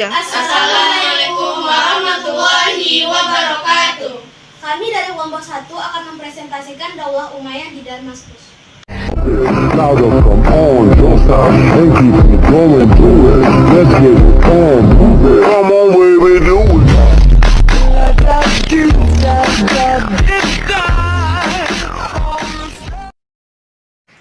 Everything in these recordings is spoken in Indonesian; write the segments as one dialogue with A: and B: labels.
A: Assalamualaikum warahmatullahi wabarakatuh.
B: Kami dari kelompok 1 akan mempresentasikan Daulah Umayyah di Damaskus.
C: Louder from all your side. Thank you for going through it. Let's get it on. Come on, baby, do it.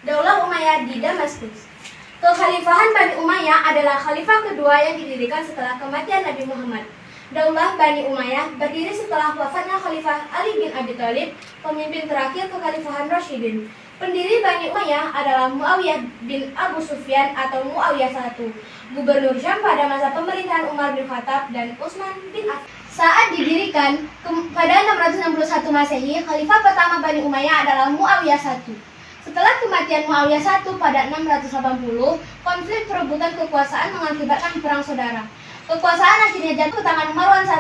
B: Daulah Umayyah di Damaskus. Kekhalifahan Bani Umayyah adalah khalifah kedua yang didirikan setelah kematian Nabi Muhammad. Daulah Bani Umayyah berdiri setelah wafatnya Khalifah Ali bin Abi Thalib, pemimpin terakhir kekhalifahan Rasyidin. Pendiri Bani Umayyah adalah Muawiyah bin Abu Sufyan atau Muawiyah I, gubernur Syam pada masa pemerintahan Umar bin Khattab dan Utsman bin Affan. Saat didirikan pada 661 Masehi, khalifah pertama Bani Umayyah adalah Muawiyah I. Setelah kematian Muawiyah I pada 680, konflik perebutan kekuasaan mengakibatkan perang saudara. Kekuasaan akhirnya jatuh ke tangan Marwan I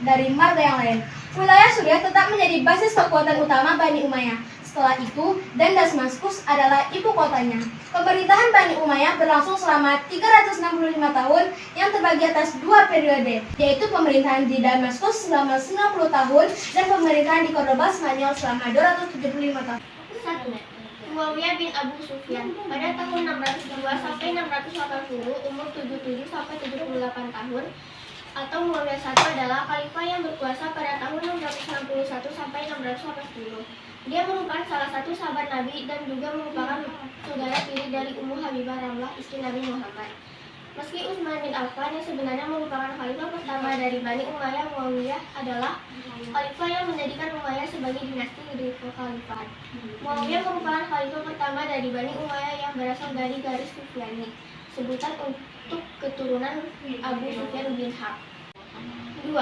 B: dari marga yang lain. Wilayah Suriah tetap menjadi basis kekuatan utama Bani Umayyah. Setelah itu, dan Damaskus adalah ibu kotanya. Pemerintahan Bani Umayyah berlangsung selama 365 tahun yang terbagi atas dua periode, yaitu pemerintahan di Damaskus selama 90 tahun dan pemerintahan di Cordoba Spanyol selama 275 tahun.
A: 1. Muawiyah bin Abu Sufyan pada tahun 602 sampai 680, umur 77 sampai 78 tahun, atau Muawiyah I adalah khalifah yang berkuasa pada tahun 661 sampai 680. Dia merupakan salah satu sahabat Nabi dan juga merupakan saudara tiri dari Ummu Habibah Ramlah, istri Nabi Muhammad. Meski Utsman bin Affan yang sebenarnya merupakan khalifah pertama dari Bani Umayyah, Muawiyah adalah khalifah yang menjadikan Umayyah sebagai dinasti di kekhalifahan. Muawiyah merupakan khalifah pertama dari Bani Umayyah yang berasal dari garis Sufyani, sebutan untuk keturunan Abu Sufyan bin Harb. 2.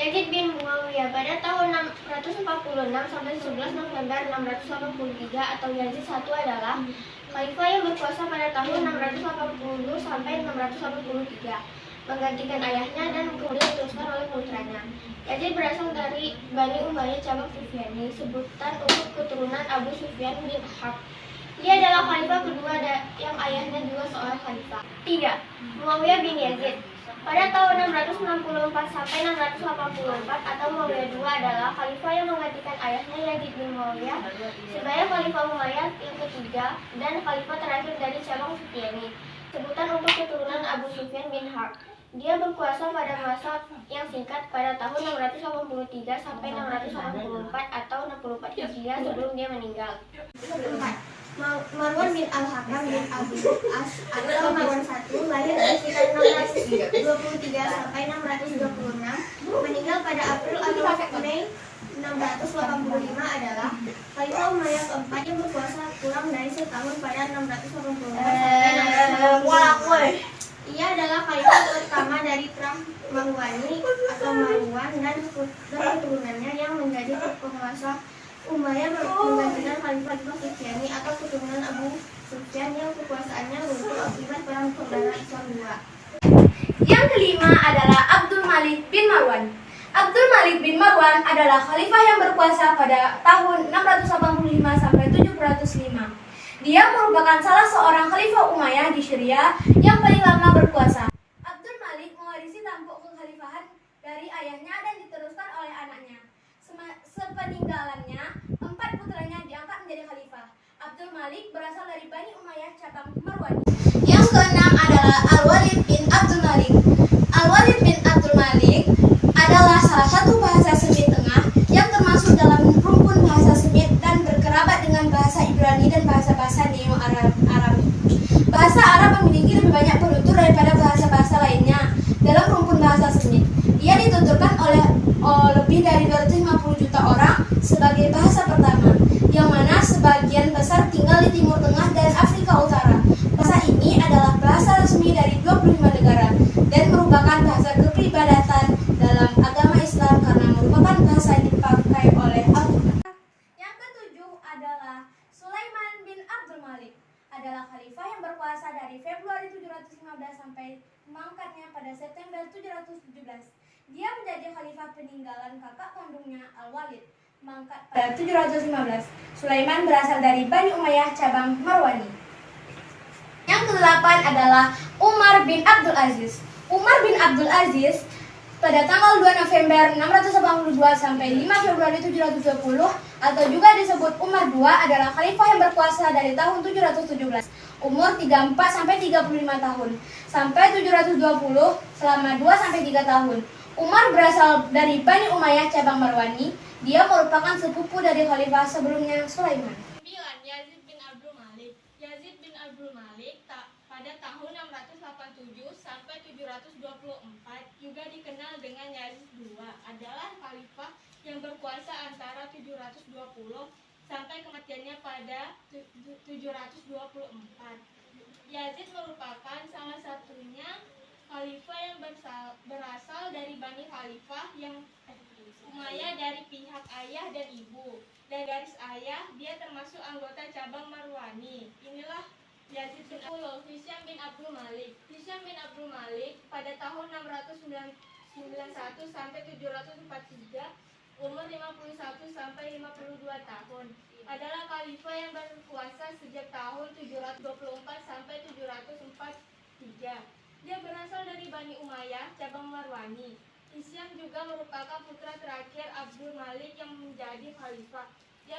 A: Yazid bin Muawiyah pada tahun 646 sampai 11 November 683 atau Yazid I adalah khalifah yang berkuasa pada tahun 680 sampai 683, menggantikan ayahnya dan kemudian diteruskan oleh putranya. Yazid berasal dari Bani Umayyah cabang Sufyani, sebutan untuk keturunan Abu Sufyan bin Harb. Dia adalah khalifah kedua yang ayahnya juga seorang khalifah. 3. Muawiyah bin Yazid pada tahun 664 sampai 684 atau Muawiyah II adalah khalifah yang menggantikan ayahnya Yazid bin Muawiyah sebagai khalifah Umayyah yang ketiga dan khalifah terakhir dari cabang Sufyani, sebutan untuk keturunan Abu Sufyan bin Harb. Dia berkuasa pada masa yang singkat pada tahun 683 sampai 684 atau 64 Hijriah sebelum dia meninggal. 4. Marwan bin Al-Hakam bin Abu As atau Marwan I lahir di sekitar 623 sampai 626, meninggal pada April atau Mei 685 adalah khalifah Umayyah keempat yang berkuasa kurang dari setahun pada 684 sampai 690. Ia adalah khalifah pertama dari perang Marwani atau Marwan dan keturunannya yang menjadi penguasa Umayyah menggantikan khalifah Sufyani atau keturunan Abu Sufyan yang kekuasaannya runtuh akibat perang saudara Islam II.
B: Yang kelima adalah Abdul Malik bin Marwan. Abdul Malik bin Marwan adalah khalifah yang berkuasa pada tahun 685 sampai 705. Dia merupakan salah seorang khalifah Umayyah di Syria yang paling lama berkuasa. Abdul Malik mewarisi tampuk kekhalifahan dari ayahnya dan diteruskan oleh anaknya. Sepeninggalannya, 4 putranya diangkat menjadi khalifah. Abdul Malik berasal dari Bani Umayyah cabang Marwani. Yang keenam adalah Al-Walid bin Abdul Malik. Al-Walid bin Abdul Malik adalah salah satu bahasa Semit Tengah yang termasuk dalam rumpun bahasa Semit dan berkerabat dengan bahasa Ibrani dan bahasa-bahasa Neo-Arami. Bahasa Arab memiliki lebih banyak penutur daripada bahasa-bahasa lainnya dalam rumpun bahasa Semit. Ia dituturkan oleh lebih dari 250 juta orang sebagai bahasa pertama, yang mana sebagian besar tinggal di Timur Tengah dan Afrika Utara. Bahasa ini adalah bahasa resmi dari 25 negara dan merupakan bahasa kepribadatan dalam agama Islam karena merupakan bahasa yang dipakai oleh Al-Quran. Yang ketujuh adalah Sulaiman bin Abdul Malik. Adalah khalifah yang berkuasa dari Februari 715 sampai mangkatnya pada September 717. Dia menjadi khalifah peninggalan kakak kandungnya Al-Walid, mangkat pada 715. Sulaiman berasal dari Bani Umayyah cabang Marwani. Yang ke-8 adalah Umar bin Abdul Aziz. Umar bin Abdul Aziz pada tanggal 2 November 682 sampai 5 Februari 720 atau juga disebut Umar II adalah khalifah yang berkuasa dari tahun 717, umur 34 sampai 35 tahun, sampai 720 selama 2 sampai 3 tahun. Umar berasal dari Bani Umayyah cabang Marwani. Dia merupakan sepupu dari khalifah sebelumnya Sulaiman.
A: 9. Yazid bin Abdul Malik. Yazid bin Abdul Malik pada tahun 687 sampai 724 juga dikenal dengan Yazid II adalah khalifah yang berkuasa antara 720 sampai kematiannya pada 724. Yazid merupakan salah satunya khalifah yang berasal dari Bani Khalifah yang Umayyah dari pihak ayah dan ibu. Dan garis ayah, dia termasuk anggota cabang Marwani. Inilah Yazid bin Abdul. Hisham bin Abdul Malik. Hisham bin Abdul Malik pada tahun 691 sampai 743, umur 51 sampai 52 tahun. Adalah khalifah yang berkuasa sejak tahun 724 sampai 743. Dia berasal dari Bani Umayyah cabang Marwani. Hisham juga merupakan putra terakhir Abdul Malik yang menjadi khalifah. Di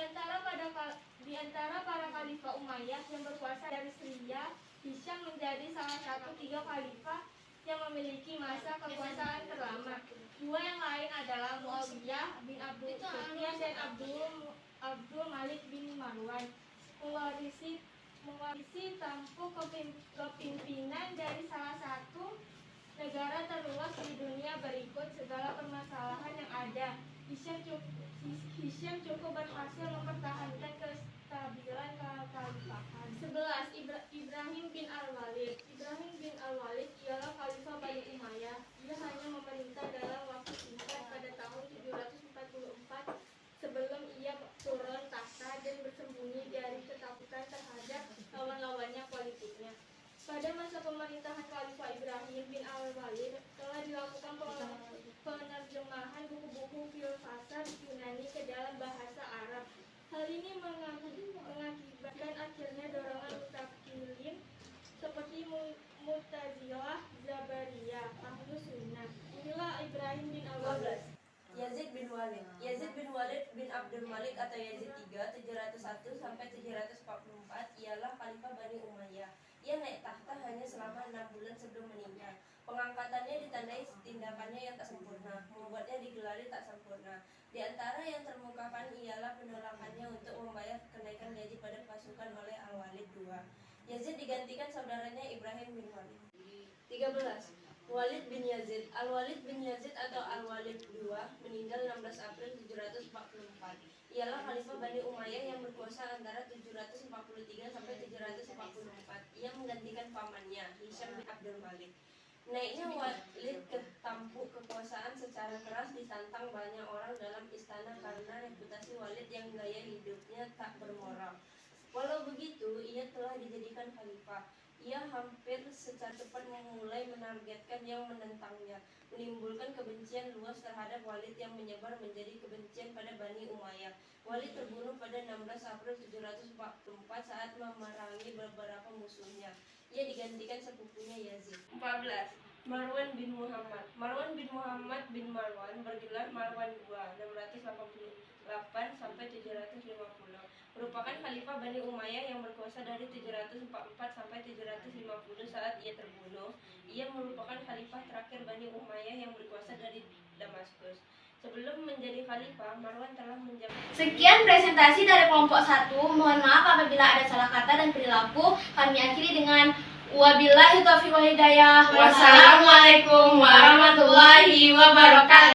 A: antara para khalifah Umayyah yang berkuasa dari Syria, Hisham menjadi salah satu 3 khalifah yang memiliki masa kekuasaan terlama. 2 yang lain adalah Muawiyah bin Abdul Sufyan dan Abdul Malik bin Marwan, mewarisi tampuk kepemimpinan dari salah satu negara terluas di dunia. Berikut segala permasalahan yang ada. Hisham cukup berhasil mempertahankan kestabilan kekhalifahan. 11. Ibrahim bin Al-Walid. Ibrahim bin Al-Walid ialah khalifah Bani Umayyah. Dia hanya memerintah dalam waktu singkat pada tahun 744 sebelum ia turun tahta dan bersembunyi dari ketakutan terhadap lawan-lawannya politiknya. Pada masa pemerintahan Khalifah Ibrahim bin Al-Walid telah dilakukan penerjemahan buku-buku filsafat Yunani ke dalam bahasa Arab. Hal ini mengakibatkan akhirnya dorongan mutakilin seperti Mu'tazilah, Zabariyah, Ahlus Sunnah. Inilah Ibrahim bin Al-Walid.
D: Yazid bin Walid. Yazid bin Walid bin Abdul Malik atau Yazid III 701 sampai 744 ialah khalifah Bani Umayyah. Ia naik tahta hanya selama 6 bulan sebelum meninggal. Pengangkatannya ditandai tindakannya yang tak sempurna, membuatnya digelari tak sempurna. Di antara yang termukakan ialah penolakannya untuk membayar kenaikan gaji pada pasukan oleh Al-Walid II. Yazid digantikan saudaranya Ibrahim bin Walid. 13. Walid bin Yazid. Al-Walid bin Yazid atau Al-Walid II meninggal 16 April 744. Ialah khalifah Bani Umayyah yang berkuasa antara 743 sampai 744. Ia menggantikan pamannya, Hisham bin Abdul Malik. Naiknya Walid ke tampuk kekuasaan secara keras ditantang banyak orang dalam istana karena reputasi Walid yang gaya hidupnya tak bermoral. Walau begitu, ia telah dijadikan khalifah. Ia hampir secara cepat memulai menargetkan yang menentangnya, menimbulkan kebencian luas terhadap Walid yang menyebar menjadi kebencian pada Bani Umayyah. Walid terbunuh pada 16 April 744 saat memerangi beberapa musuhnya. Ia digantikan sepupunya Yazid. 14. Marwan bin Muhammad. Marwan bin Muhammad bin Marwan bergelar Marwan II 688 sampai 750. Merupakan khalifah Bani Umayyah yang berkuasa dari 744 sampai 750 saat ia terbunuh. Ia merupakan khalifah terakhir Bani Umayyah yang berkuasa dari Damaskus. Sebelum menjadi khalifah, Marwan telah menjabat.
B: Sekian presentasi dari kelompok 1. Mohon maaf apabila ada salah kata dan perilaku. Kami akhiri dengan wabillahi taufiq wal hidayah.
D: Wassalamualaikum warahmatullahi wabarakatuh.